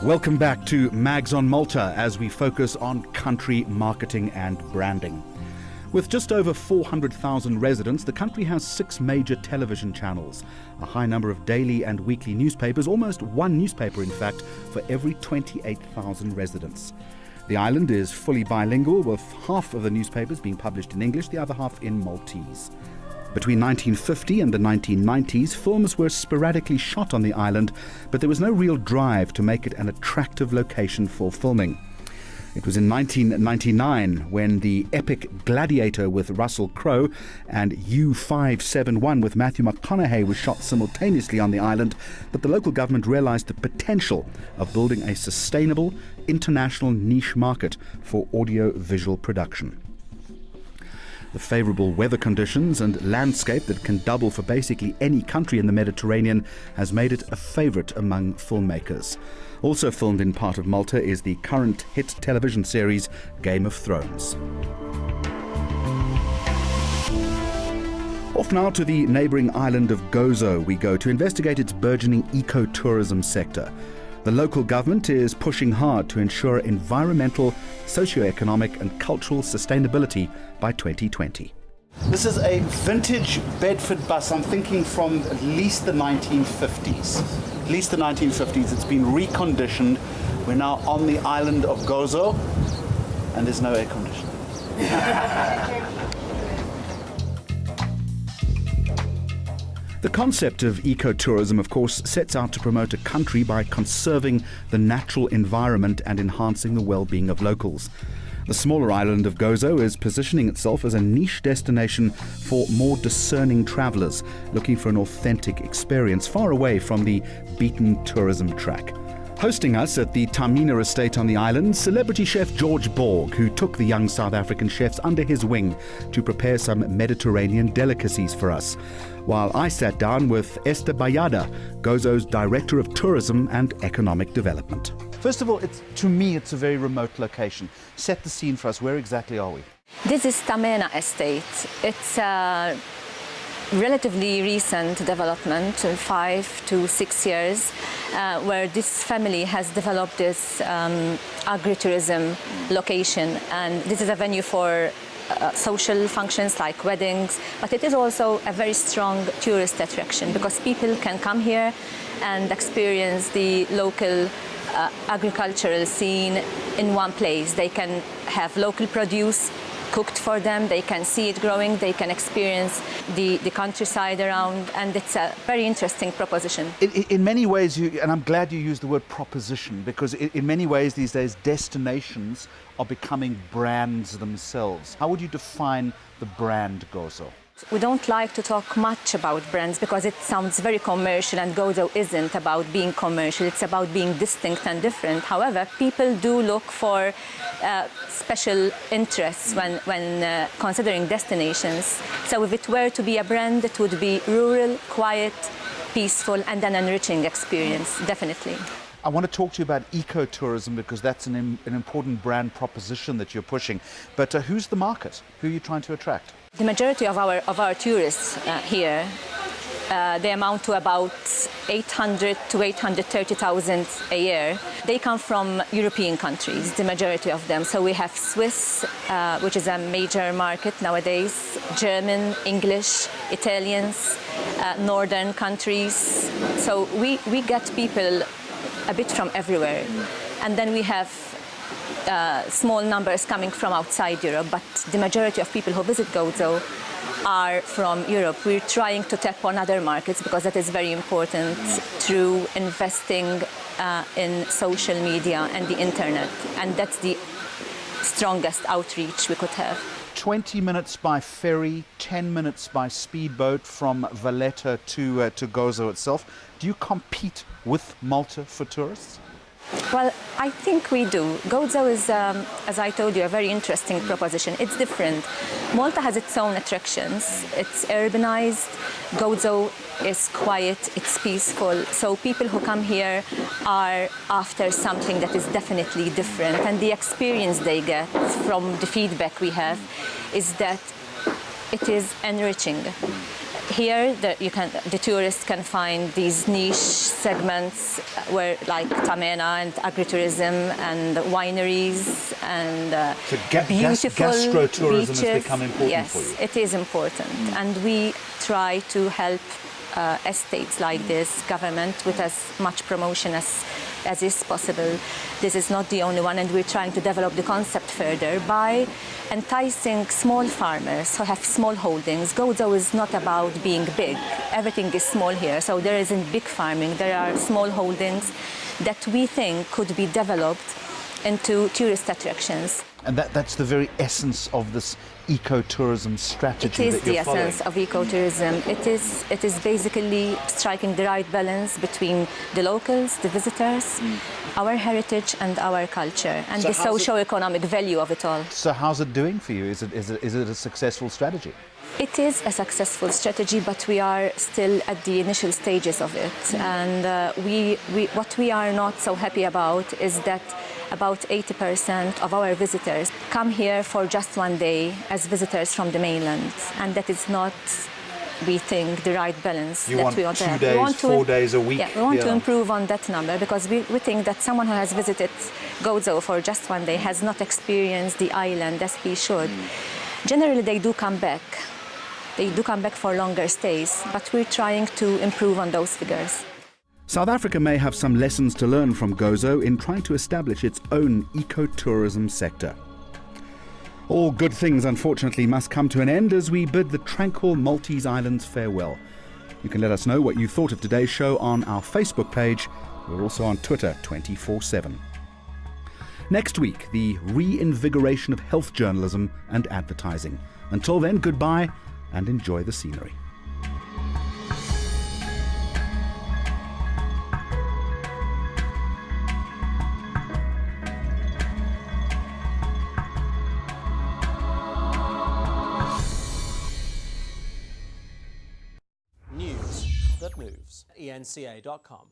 Welcome back to Mags on Malta as we focus on country marketing and branding. With just over 400,000 residents, the country has 6 major television channels, a high number of daily and weekly newspapers, almost one newspaper in fact for every 28,000 residents. The island is fully bilingual, with half of the newspapers being published in English, the other half in Maltese. Between 1950 and the 1990s, films were sporadically shot on the island, but there was no real drive to make it an attractive location for filming. It was in 1999 when the epic Gladiator with Russell Crowe and U-571 with Matthew McConaughey was shot simultaneously on the island that the local government realized the potential of building a sustainable, international niche market for audio-visual production. The favourable weather conditions and landscape that can double for basically any country in the Mediterranean has made it a favourite among filmmakers. Also filmed in part of Malta is the current hit television series Game of Thrones. Off now to the neighbouring island of Gozo we go to investigate its burgeoning ecotourism sector. The local government is pushing hard to ensure environmental, socioeconomic and cultural sustainability by 2020. This is a vintage Bedford bus, I'm thinking from at least the 1950s. At least the 1950s. It's been reconditioned. We're now on the island of Gozo and there's no air conditioning. The concept of ecotourism, of course, sets out to promote a country by conserving the natural environment and enhancing the well-being of locals. The smaller island of Gozo is positioning itself as a niche destination for more discerning travellers looking for an authentic experience far away from the beaten tourism track. Hosting us at the Tamina estate on the island, celebrity chef George Borg, who took the young South African chefs under his wing to prepare some Mediterranean delicacies for us. While I sat down with Esther Bajada, Gozo's Director of Tourism and Economic Development. First of all, to me, it's a very remote location. Set the scene for us. Where exactly are we? This is Tamina estate. It's a relatively recent development, 5 to 6 years, where this family has developed this agritourism location. And this is a venue for social functions like weddings, but it is also a very strong tourist attraction because people can come here and experience the local agricultural scene in one place. They can have local produce cooked for them, they can see it growing, they can experience the countryside around, and it's a very interesting proposition. In many ways, and I'm glad you used the word proposition, because in many ways these days destinations are becoming brands themselves. How would you define the brand Gozo? We don't like to talk much about brands because it sounds very commercial, and Gozo isn't about being commercial, it's about being distinct and different. However, people do look for special interests when considering destinations. So if it were to be a brand, it would be rural, quiet, peaceful and an enriching experience, definitely. I want to talk to you about ecotourism because that's an important brand proposition that you're pushing. But who's the market? Who are you trying to attract? The majority of our tourists here, they amount to about 800 to 830,000 a year. They come from European countries, the majority of them. So we have Swiss, which is a major market nowadays, German, English, Italians, northern countries. So we get people a bit from everywhere. And then we have small numbers coming from outside Europe, but the majority of people who visit Gozo are from Europe. We're trying to tap on other markets because that is very important through investing in social media and the internet, and that's the strongest outreach we could have. 20 minutes by ferry, 10 minutes by speedboat from Valletta to Gozo itself. Do you compete with Malta for tourists? Well, I think we do. Gozo is, as I told you, a very interesting proposition. It's different. Malta has its own attractions. It's urbanized. Gozo is quiet, it's peaceful. So people who come here are after something that is definitely different. And the experience they get from the feedback we have is that it is enriching. Here, the tourists can find these niche segments where, like Tamena and agritourism and wineries and So beautiful gastro-tourism beaches. has become important yes, for you. it is important. And we try to help estates like this, government, with as much promotion as is possible. This is not the only one, and we're trying to develop the concept further by enticing small farmers who have small holdings. Gozo is not about being big. Everything is small here, so there isn't big farming. There are small holdings that we think could be developed into tourist attractions. And that's the very essence of this ecotourism strategy It is that you're the following. essence of ecotourism. It is basically striking the right balance between the locals, the visitors, our heritage and our culture, and So the how's it- socio-economic value of it all. So how's it doing for you? Is it a successful strategy? It is a successful strategy, but we are still at the initial stages of it. And what we are not so happy about is that about 80% of our visitors come here for just one day as visitors from the mainland. And that is not, we think, the right balance You that want we want to 2 have. days, We want to, 4 days a week? Yeah, we want to Yeah. improve on that number, because we think that someone who has visited Gozo for just one day has not experienced the island as he should. Generally, they do come back. They do come back for longer stays, but we're trying to improve on those figures. South Africa may have some lessons to learn from Gozo in trying to establish its own ecotourism sector. All good things, unfortunately, must come to an end as we bid the tranquil Maltese Islands farewell. You can let us know what you thought of today's show on our Facebook page. We're also on Twitter 24/7. Next week, the reinvigoration of health journalism and advertising. Until then, goodbye and enjoy the scenery. News that moves. ENCA.com.